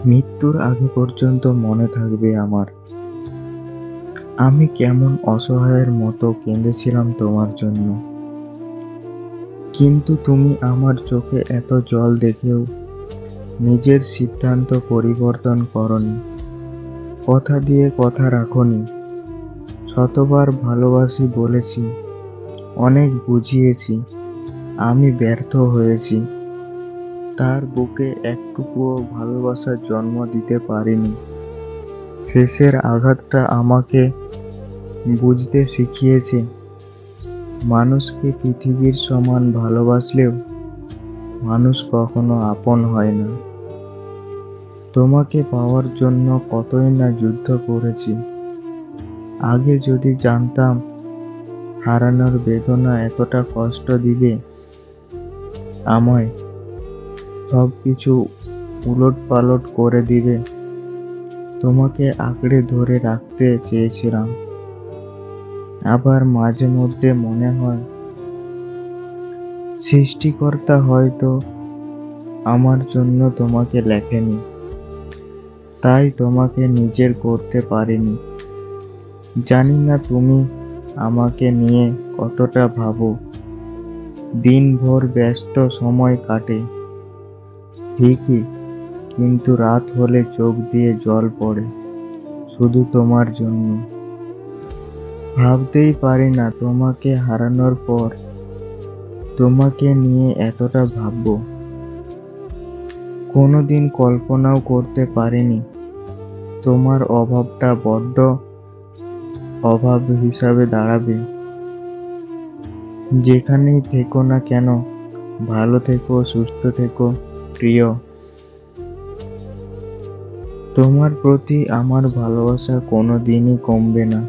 মৃত্যুর আগে পর্যন্ত মনে থাকবে আমার, আমি কেমন অসহায়ের মতো কেঁদেছিলাম তোমার জন্য। কিন্তু তুমি আমার চোখে এত জল দেখেও নিজের সিদ্ধান্ত পরিবর্তন করনি। কথা দিয়ে কথা রাখনি। শতবার ভালোবাসি বলেছি, অনেক বুঝিয়েছি, আমি ব্যর্থ হয়েছি। তার বুকে একটুকুও ভালোবাসার জন্ম দিতে পারিনি। শেষের আঘাতটা আমাকে বুঝতে শিখিয়েছে, মানুষকে পৃথিবীর সমান ভালোবাসলেও মানুষ কখনো আপন হয় না। তোমাকে পাওয়ার জন্য কতই না যুদ্ধ করেছি। আগে যদি জানতাম হারানোর বেদনা এতটা কষ্ট দিবে আমায়, সবকিছু উলটপালট করে দিবে, তোমাকে আঁকড়ে ধরে রাখতে চেয়েছিলাম। আবার মাঝে মধ্যে মনে হয় সৃষ্টিকর্তা হয়তো আমার জন্য তোমাকে লেখেনি, তাই তোমাকে নিজের করতে পারিনি। জানি না তুমি আমাকে নিয়ে কতটা ভাবো। দিনভর ব্যস্ত সময় কাটে ঠিকই, কিন্তু রাত হলে চোখ দিয়ে জল পড়ে শুধু তোমার জন্য। ভাবতেই পারি না তোমাকে হারানোর পর তোমাকে নিয়ে এতটা ভাববো। কোনোদিন কল্পনাও করতে পারিনি তোমার অভাবটা বড্ড অভাব হিসাবে দাঁড়াবে। যেখানেই থেকো না কেন, ভালো থেকো, সুস্থ থেকো প্রিয়। তোমার প্রতি আমার ভালোবাসা কোনোদিনই কমবে না।